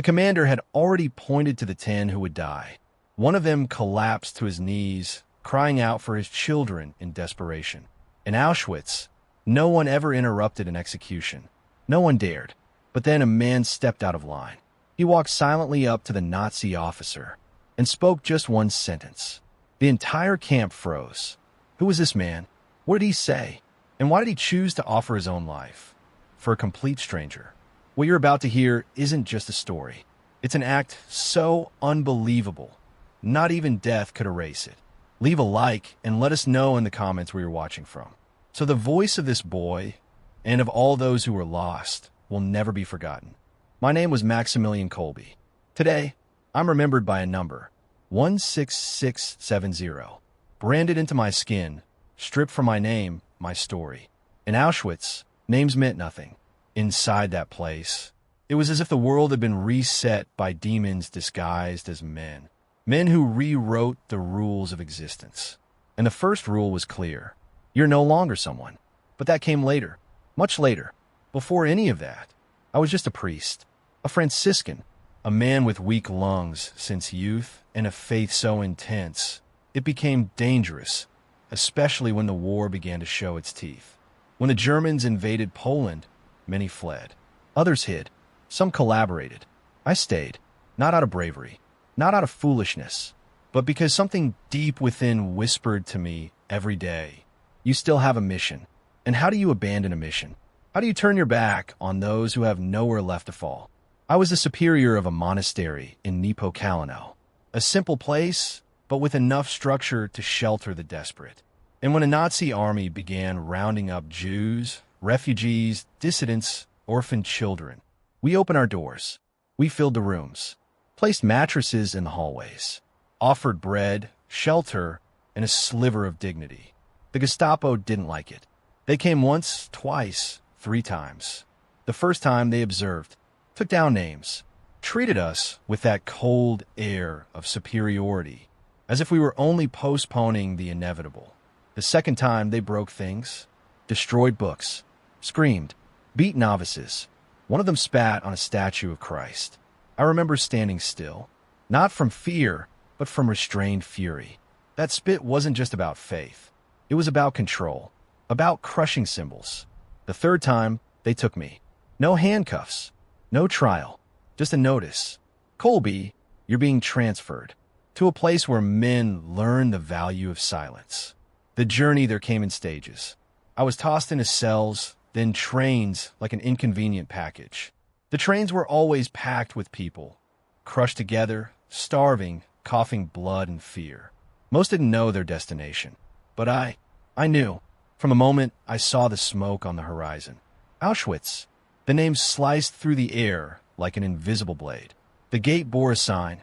The commander had already pointed to the 10 who would die. One of them collapsed to his knees, crying out for his children in desperation. In Auschwitz, no one ever interrupted an execution. No one dared. But then a man stepped out of line. He walked silently up to the Nazi officer and spoke just one sentence. The entire camp froze. Who was this man? What did he say? And why did he choose to offer his own life? For a complete stranger. What you're about to hear isn't just a story. It's an act so unbelievable, not even death could erase it. Leave a like and let us know in the comments where you're watching from. So the voice of this boy, and of all those who were lost, will never be forgotten. My name was Maximilian Kolbe. Today, I'm remembered by a number, 16670, branded into my skin, stripped from my name, my story. In Auschwitz, names meant nothing. Inside that place, it was as if the world had been reset by demons disguised as men. Men who rewrote the rules of existence. And the first rule was clear. You're no longer someone. But that came later. Much later. Before any of that, I was just a priest. A Franciscan. A man with weak lungs since youth and a faith so intense, it became dangerous, especially when the war began to show its teeth. When the Germans invaded Poland, many fled. Others hid. Some collaborated. I stayed. Not out of bravery. Not out of foolishness. But because something deep within whispered to me every day. You still have a mission. And how do you abandon a mission? How do you turn your back on those who have nowhere left to fall? I was the superior of a monastery in Nepo-Kalanoe. A simple place, but with enough structure to shelter the desperate. And when a Nazi army began rounding up Jews, refugees, dissidents, orphaned children, we opened our doors. We filled the rooms, placed mattresses in the hallways, offered bread, shelter, and a sliver of dignity. The Gestapo didn't like it. They came once, twice, 3 times. The first time they observed, took down names, treated us with that cold air of superiority, as if we were only postponing the inevitable. The second time they broke things, destroyed books, screamed, beat novices. One of them spat on a statue of Christ. I remember standing still, not from fear, but from restrained fury. That spit wasn't just about faith. It was about control, about crushing symbols. The third time, they took me. No handcuffs, no trial, just a notice. Kolbe, you're being transferred to a place where men learn the value of silence. The journey there came in stages. I was tossed into cells, then trains like an inconvenient package. The trains were always packed with people, crushed together, starving, coughing blood and fear. Most didn't know their destination. But I knew. From the moment I saw the smoke on the horizon. Auschwitz. The name sliced through the air like an invisible blade. The gate bore a sign.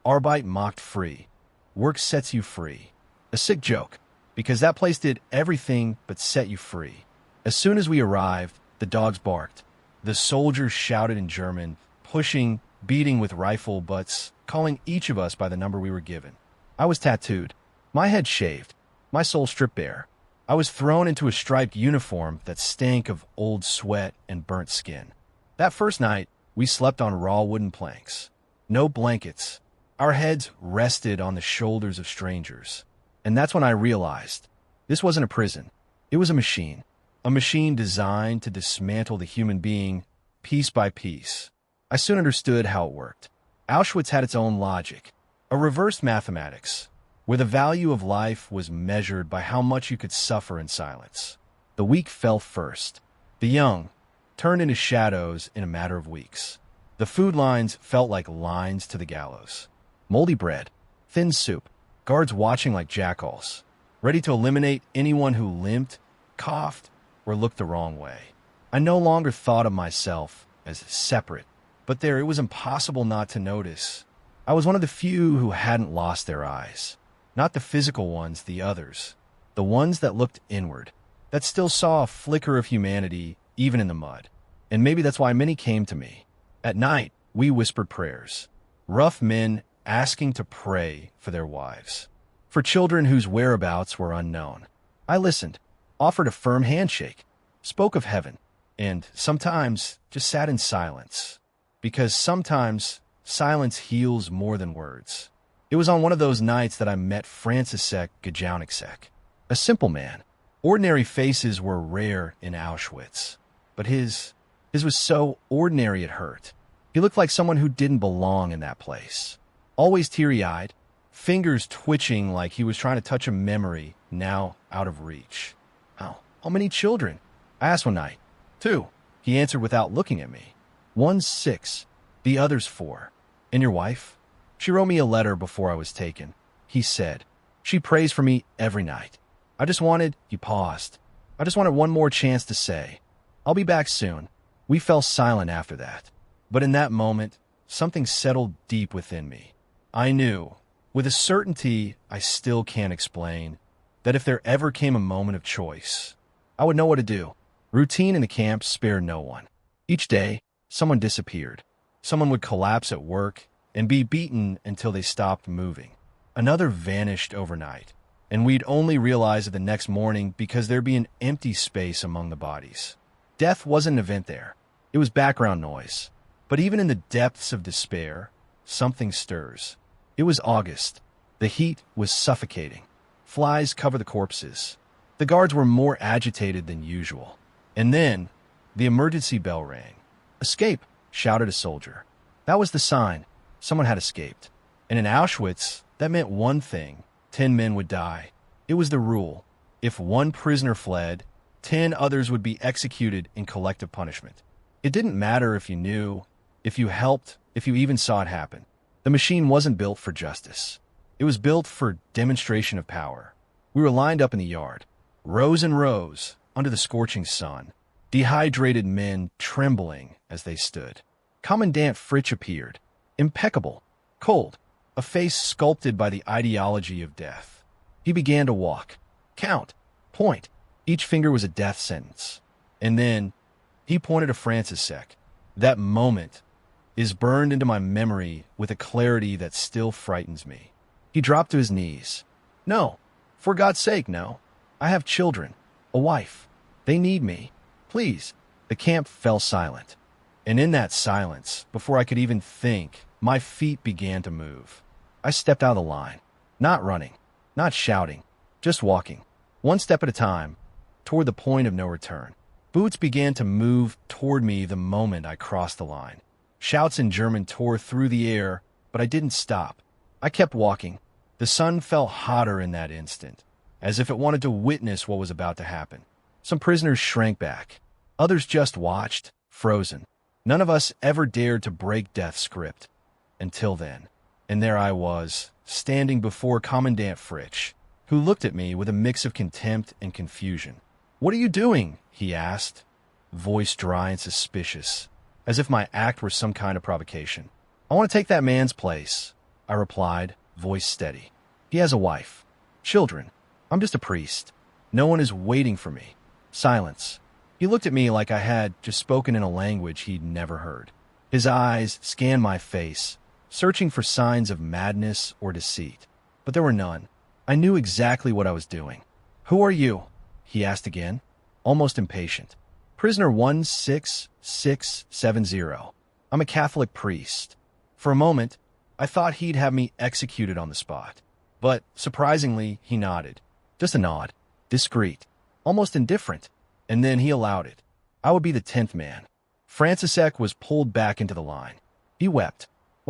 Arbeit macht frei. Work sets you free. A sick joke, because that place did everything but set you free. As soon as we arrived, the dogs barked. The soldiers shouted in German, pushing, beating with rifle butts, calling each of us by the number we were given. I was tattooed, my head shaved, my soul stripped bare. I was thrown into a striped uniform that stank of old sweat and burnt skin. That first night, we slept on raw wooden planks. No blankets. Our heads rested on the shoulders of strangers. And that's when I realized this wasn't a prison. It was a machine. A machine designed to dismantle the human being piece by piece. I soon understood how it worked. Auschwitz had its own logic, a reversed mathematics, where the value of life was measured by how much you could suffer in silence. The weak fell first. The young turned into shadows in a matter of weeks. The food lines felt like lines to the gallows. Moldy bread, thin soup, guards watching like jackals, ready to eliminate anyone who limped, coughed, or looked the wrong way. I no longer thought of myself as separate, but there it was impossible not to notice. I was one of the few who hadn't lost their eyes. Not the physical ones, the others. The ones that looked inward, that still saw a flicker of humanity even in the mud. And maybe that's why many came to me. At night, we whispered prayers. Rough men asking to pray for their wives. For children whose whereabouts were unknown. I listened, offered a firm handshake, spoke of heaven, and sometimes just sat in silence. Because sometimes silence heals more than words. It was on one of those nights that I met František Gajowniczek, a simple man. Ordinary faces were rare in Auschwitz, but his was so ordinary it hurt. He looked like someone who didn't belong in that place. Always teary-eyed, fingers twitching like he was trying to touch a memory now out of reach. How many children? I asked one night. 2, he answered without looking at me. One's 6, the other's 4. And your wife? She wrote me a letter before I was taken. He said, she prays for me every night. He paused. I just wanted one more chance to say, I'll be back soon. We fell silent after that. But in that moment, something settled deep within me. I knew, with a certainty I still can't explain, that if there ever came a moment of choice, I would know what to do. Routine in the camp spared no one. Each day, someone disappeared. Someone would collapse at work and be beaten until they stopped moving. Another vanished overnight, and we'd only realize it the next morning because there'd be an empty space among the bodies. Death wasn't an event there. It was background noise. But even in the depths of despair, something stirs. It was August. The heat was suffocating. Flies covered the corpses. The guards were more agitated than usual. And then, the emergency bell rang. Escape, shouted a soldier. That was the sign. Someone had escaped. And in Auschwitz, that meant one thing. 10 men would die. It was the rule. If one prisoner fled, 10 others would be executed in collective punishment. It didn't matter if you knew, if you helped, if you even saw it happen. The machine wasn't built for justice. It was built for demonstration of power. We were lined up in the yard, rows and rows, under the scorching sun, dehydrated men trembling as they stood. Commandant Fritsch appeared, impeccable, cold, a face sculpted by the ideology of death. He began to walk, count, point. Each finger was a death sentence. And then he pointed to František. That moment is burned into my memory with a clarity that still frightens me. He dropped to his knees. No, for God's sake, no. I have children, a wife. They need me. Please. The camp fell silent. And in that silence, before I could even think, my feet began to move. I stepped out of the line, not running, not shouting, just walking, one step at a time, toward the point of no return. Boots began to move toward me the moment I crossed the line. Shouts in German tore through the air, but I didn't stop. I kept walking. The sun felt hotter in that instant, as if it wanted to witness what was about to happen. Some prisoners shrank back. Others just watched, frozen. None of us ever dared to break death's script. Until then. And there I was, standing before Commandant Fritsch, who looked at me with a mix of contempt and confusion. What are you doing? He asked, voice dry and suspicious, as if my act were some kind of provocation. I want to take that man's place, I replied, voice steady. He has a wife, children. I'm just a priest. No one is waiting for me. Silence. He looked at me like I had just spoken in a language he'd never heard. His eyes scanned my face, searching for signs of madness or deceit. But there were none. I knew exactly what I was doing. Who are you? He asked again, almost impatient. Prisoner 16670. I'm a Catholic priest. For a moment, I thought he'd have me executed on the spot. But, surprisingly, he nodded. Just a nod. Discreet. Almost indifferent. And then he allowed it. I would be the 10th man. František was pulled back into the line. He wept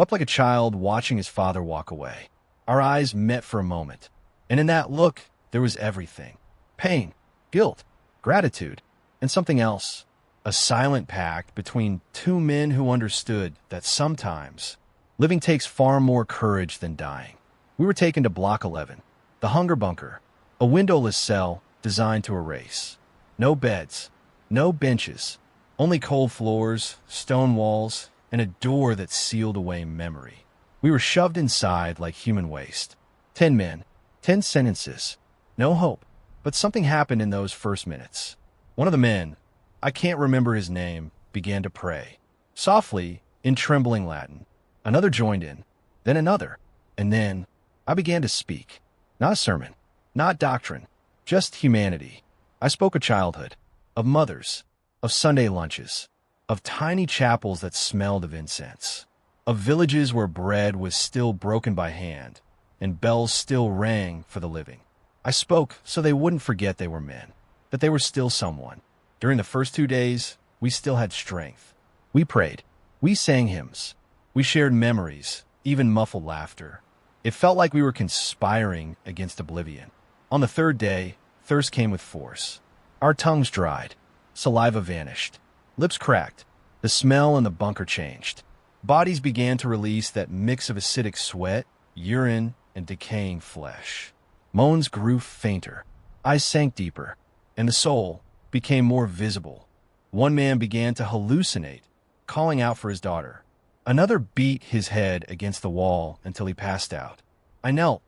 like a child watching his father walk away. Our eyes met for a moment. And in that look, there was everything. Pain, guilt, gratitude, and something else. A silent pact between 2 men who understood that sometimes living takes far more courage than dying. We were taken to Block 11, the hunger bunker, a windowless cell designed to erase. No beds, no benches, only cold floors, stone walls, and a door that sealed away memory. We were shoved inside like human waste. 10 men, 10 sentences, no hope. But something happened in those first minutes. One of the men, I can't remember his name, began to pray. Softly, in trembling Latin. Another joined in, then another. And then I began to speak. Not a sermon, not doctrine, just humanity. I spoke of childhood, of mothers, of Sunday lunches, of tiny chapels that smelled of incense. of villages where bread was still broken by hand and bells still rang for the living. I spoke so they wouldn't forget they were men, that they were still someone. During the first 2 days, we still had strength. We prayed. We sang hymns. We shared memories, even muffled laughter. It felt like we were conspiring against oblivion. On the third day, thirst came with force. Our tongues dried. Saliva vanished. Lips cracked. The smell in the bunker changed. Bodies began to release that mix of acidic sweat, urine, and decaying flesh. Moans grew fainter. Eyes sank deeper. And the soul became more visible. One man began to hallucinate, calling out for his daughter. Another beat his head against the wall until he passed out. I knelt,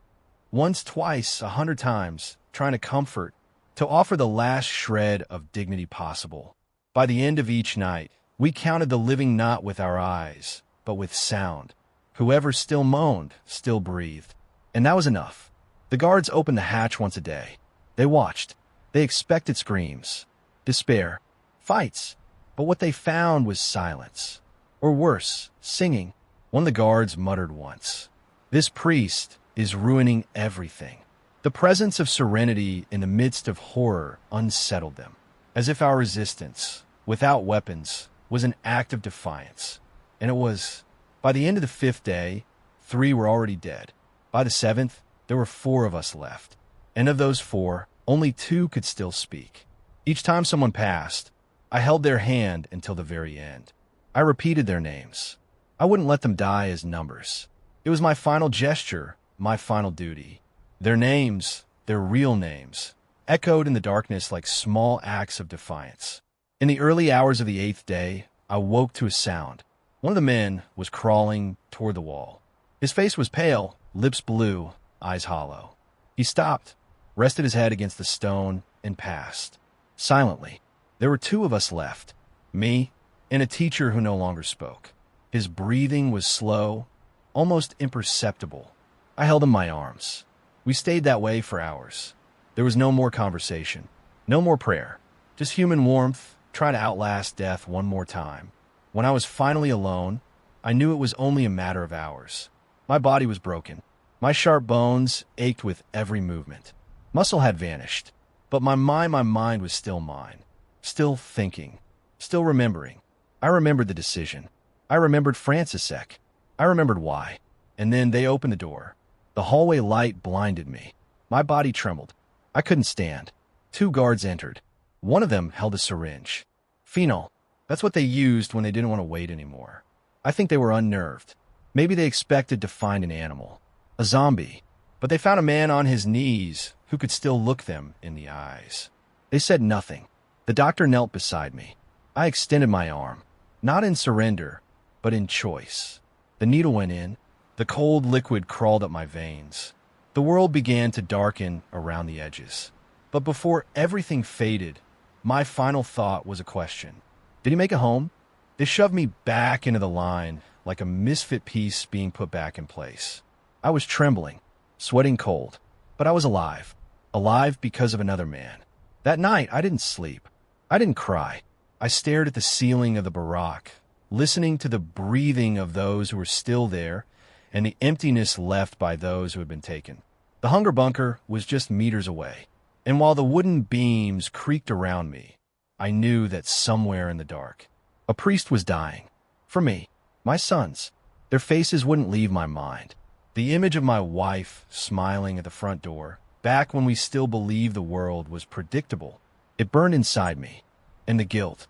once, twice, 100 times, trying to comfort, to offer the last shred of dignity possible. By the end of each night, we counted the living not with our eyes, but with sound. Whoever still moaned, still breathed. And that was enough. The guards opened the hatch once a day. They watched. They expected screams, despair, fights. But what they found was silence. Or worse, singing. One of the guards muttered once, "This priest is ruining everything." The presence of serenity in the midst of horror unsettled them, as if our resistance, without weapons, was an act of defiance. And it was. By the end of the 5th day, 3 were already dead. By the 7th, there were 4 of us left. And of those 4, only 2 could still speak. Each time someone passed, I held their hand until the very end. I repeated their names. I wouldn't let them die as numbers. It was my final gesture, my final duty. Their names, their real names, echoed in the darkness like small acts of defiance. In the early hours of the 8th day, I woke to a sound. One of the men was crawling toward the wall. His face was pale, lips blue, eyes hollow. He stopped, rested his head against the stone, and passed. Silently. There were 2 of us left, me and a teacher who no longer spoke. His breathing was slow, almost imperceptible. I held him in my arms. We stayed that way for hours. There was no more conversation, no more prayer, just human warmth, trying to outlast death one more time. When I was finally alone, I knew it was only a matter of hours. My body was broken. My sharp bones ached with every movement. Muscle had vanished, but my mind was still mine. Still thinking, still remembering. I remembered the decision. I remembered Francisek. I remembered why. And then they opened the door. The hallway light blinded me. My body trembled. I couldn't stand. 2 guards entered. One of them held a syringe. Phenol. That's what they used when they didn't want to wait anymore. I think they were unnerved. Maybe they expected to find an animal. A zombie. But they found a man on his knees who could still look them in the eyes. They said nothing. The doctor knelt beside me. I extended my arm. Not in surrender, but in choice. The needle went in. The cold liquid crawled up my veins. The world began to darken around the edges. But before everything faded, my final thought was a question. Did he make a home? They shoved me back into the line like a misfit piece being put back in place. I was trembling, sweating cold, but I was alive. Alive because of another man. That night, I didn't sleep. I didn't cry. I stared at the ceiling of the barack, listening to the breathing of those who were still there and the emptiness left by those who had been taken. The hunger bunker was just meters away, and while the wooden beams creaked around me, I knew that somewhere in the dark, a priest was dying. For me, my sons. Their faces wouldn't leave my mind. The image of my wife smiling at the front door, back when we still believed the world was predictable, it burned inside me. And the guilt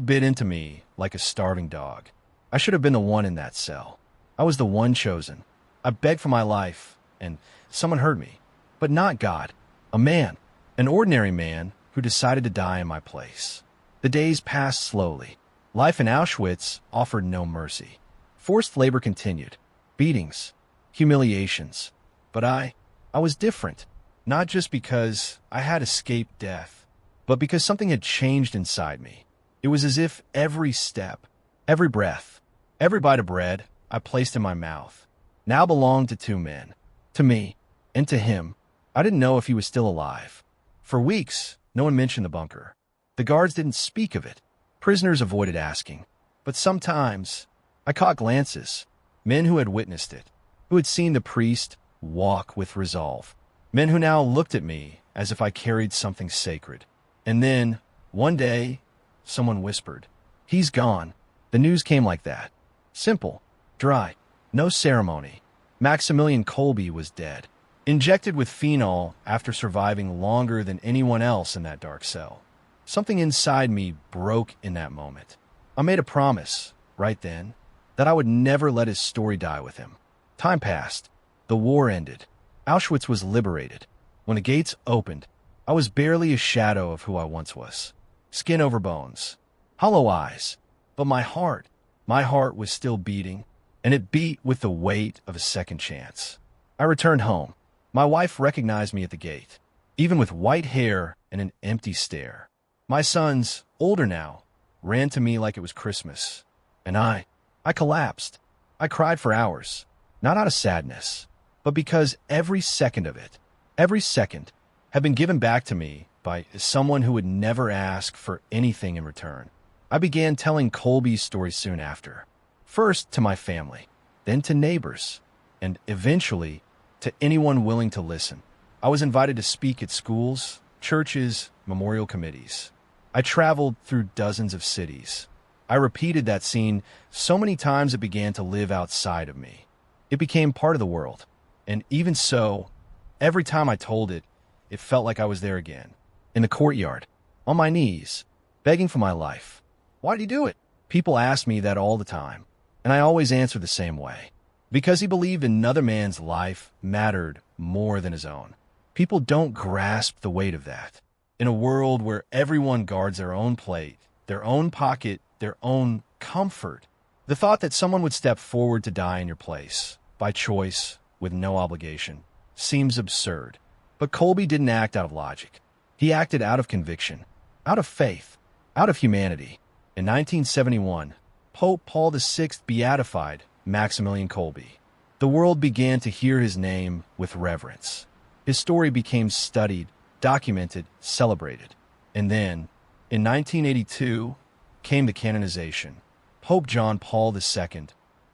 bit into me like a starving dog. I should have been the one in that cell. I was the one chosen. I begged for my life, and someone heard me. But not God. A man. An ordinary man who decided to die in my place. The days passed slowly. Life in Auschwitz offered no mercy. Forced labor continued. Beatings. Humiliations. But I was different. Not just because I had escaped death, but because something had changed inside me. It was as if every step, every breath, every bite of bread I placed in my mouth now belonged to 2 men. To me, and to him. I didn't know if he was still alive. For weeks, no one mentioned the bunker. The guards didn't speak of it. Prisoners avoided asking. But sometimes, I caught glances, men who had witnessed it, who had seen the priest walk with resolve, men who now looked at me as if I carried something sacred. And then, one day, someone whispered, "He's gone." The news came like that. Simple, dry, no ceremony. Maximilian Kolbe was dead, injected with phenol after surviving longer than anyone else in that dark cell. Something inside me broke in that moment. I made a promise, right then, that I would never let his story die with him. Time passed. The war ended. Auschwitz was liberated. When the gates opened, I was barely a shadow of who I once was. Skin over bones, hollow eyes. But my heart was still beating, and it beat with the weight of a second chance. I returned home. My wife recognized me at the gate, even with white hair and an empty stare. My sons, older now, ran to me like it was Christmas. And I collapsed. I cried for hours, not out of sadness, but because every second of it, every second, had been given back to me by someone who would never ask for anything in return. I began telling Kolbe's story soon after, first to my family, then to neighbors, and eventually to anyone willing to listen. I was invited to speak at schools, churches, memorial committees. I traveled through dozens of cities. I repeated that scene so many times it began to live outside of me. It became part of the world. And even so, every time I told it, it felt like I was there again, in the courtyard, on my knees, begging for my life. Why did he do it? People ask me that all the time, and I always answer the same way. Because he believed another man's life mattered more than his own. People don't grasp the weight of that. In a world where everyone guards their own plate, their own pocket, their own comfort, the thought that someone would step forward to die in your place, by choice, with no obligation, seems absurd. But Kolbe didn't act out of logic. He acted out of conviction, out of faith, out of humanity. In 1971, Pope Paul VI beatified Maximilian Kolbe. The world began to hear his name with reverence. His story became studied, documented, celebrated. And then, in 1982, came the canonization. Pope John Paul II,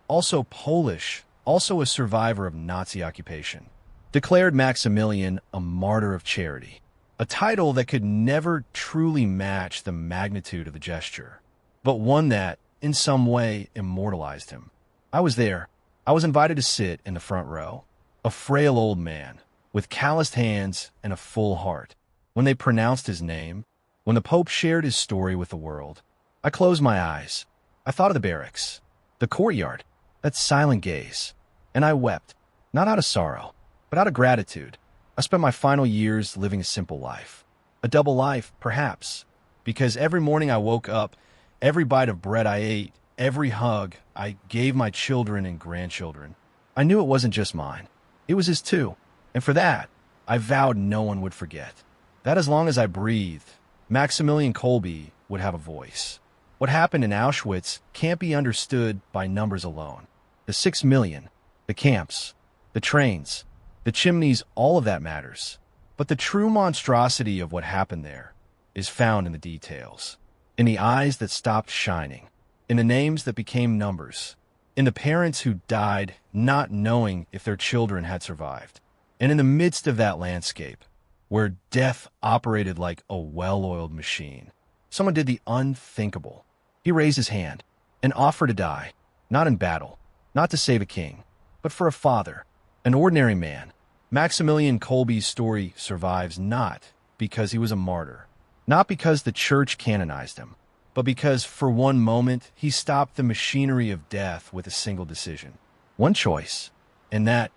also Polish, also a survivor of Nazi occupation, declared Maximilian a martyr of charity, a title that could never truly match the magnitude of the gesture, but one that, in some way, immortalized him. I was there. I was invited to sit in the front row, a frail old man, with calloused hands and a full heart. When they pronounced his name, when the Pope shared his story with the world, I closed my eyes. I thought of the barracks, the courtyard, that silent gaze, and I wept, not out of sorrow, but out of gratitude. I spent my final years living a simple life, a double life, perhaps, because every morning I woke up, every bite of bread I ate, every hug I gave my children and grandchildren, I knew it wasn't just mine. It was his too. And for that, I vowed no one would forget. That as long as I breathed, Maximilian Kolbe would have a voice. What happened in Auschwitz can't be understood by numbers alone. The 6 million, the camps, the trains, the chimneys, all of that matters. But the true monstrosity of what happened there is found in the details, in the eyes that stopped shining, in the names that became numbers, in the parents who died not knowing if their children had survived. And in the midst of that landscape, where death operated like a well-oiled machine, someone did the unthinkable. He raised his hand and offered to die, not in battle, not to save a king, but for a father, an ordinary man. Maximilian Kolbe's story survives not because he was a martyr, not because the church canonized him, but because for one moment he stopped the machinery of death with a single decision. One choice, and that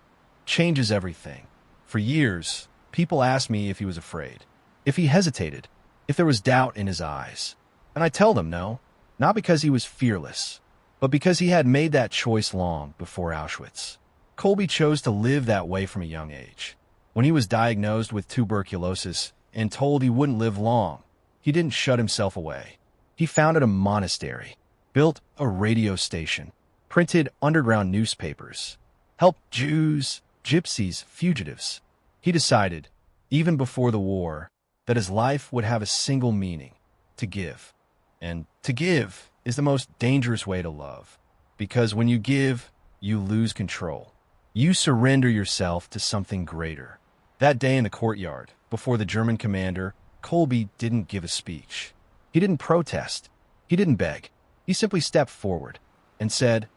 changes everything. For years, people asked me if he was afraid, if he hesitated, if there was doubt in his eyes. And I tell them no, not because he was fearless, but because he had made that choice long before Auschwitz. Kolbe chose to live that way from a young age. When he was diagnosed with tuberculosis and told he wouldn't live long, he didn't shut himself away. He founded a monastery, built a radio station, printed underground newspapers, helped Jews, gypsies, fugitives. He decided, even before the war, that his life would have a single meaning: to give. And to give is the most dangerous way to love. Because when you give, you lose control. You surrender yourself to something greater. That day in the courtyard, before the German commander, Colby didn't give a speech. He didn't protest. He didn't beg. He simply stepped forward and said,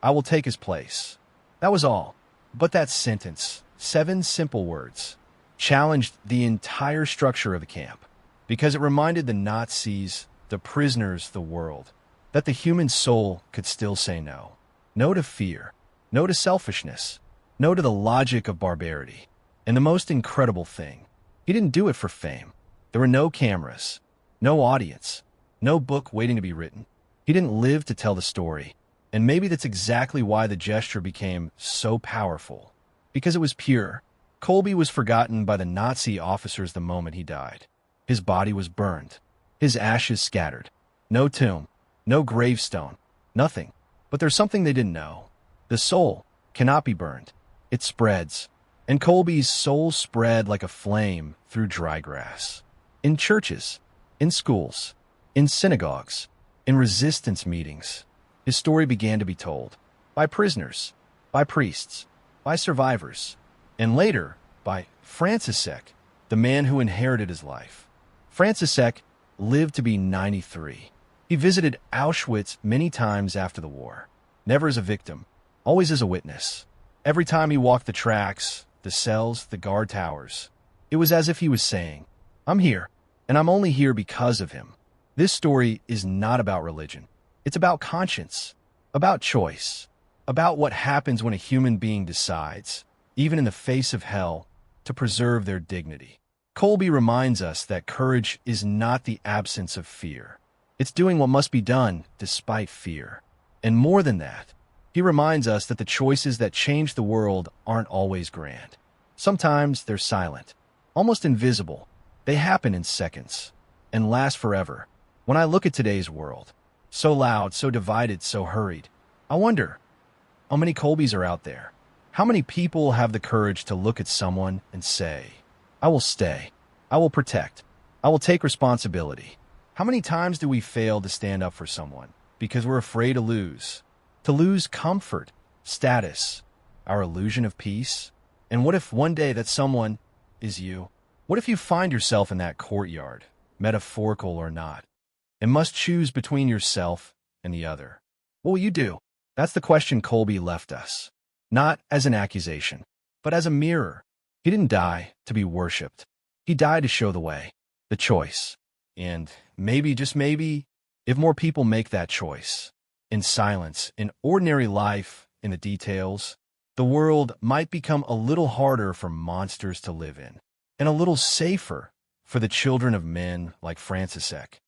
"I will take his place." That was all. But that sentence, 7 simple words, challenged the entire structure of the camp, because it reminded the Nazis, the prisoners, the world, that the human soul could still say no. No to fear. No to selfishness. No to the logic of barbarity. And the most incredible thing, he didn't do it for fame. There were no cameras, no audience, no book waiting to be written. He didn't live to tell the story. And maybe that's exactly why the gesture became so powerful. Because it was pure. Colby was forgotten by the Nazi officers the moment he died. His body was burned. His ashes scattered. No tomb. No gravestone. Nothing. But there's something they didn't know. The soul cannot be burned. It spreads. And Colby's soul spread like a flame through dry grass. In churches, in schools, in synagogues, in resistance meetings, his story began to be told. By prisoners, by priests, by survivors, and later by František, the man who inherited his life. František lived to be 93. He visited Auschwitz many times after the war, never as a victim, always as a witness. Every time he walked the tracks, the cells, the guard towers, it was as if he was saying, "I'm here, and I'm only here because of him." This story is not about religion. It's about conscience, about choice, about what happens when a human being decides, even in the face of hell, to preserve their dignity. Colby reminds us that courage is not the absence of fear. It's doing what must be done despite fear. And more than that, he reminds us that the choices that change the world aren't always grand. Sometimes they're silent, almost invisible. They happen in seconds and last forever. When I look at today's world, so loud, so divided, so hurried, I wonder, how many Colbys are out there? How many people have the courage to look at someone and say, "I will stay. I will protect. I will take responsibility"? How many times do we fail to stand up for someone because we're afraid to lose? To lose comfort, status, our illusion of peace? And what if one day that someone is you? What if you find yourself in that courtyard, metaphorical or not, and must choose between yourself and the other? What will you do? That's the question Colby left us. Not as an accusation, but as a mirror. He didn't die to be worshipped. He died to show the way, the choice. And maybe, just maybe, if more people make that choice, in silence, in ordinary life, in the details, the world might become a little harder for monsters to live in, and a little safer for the children of men like František.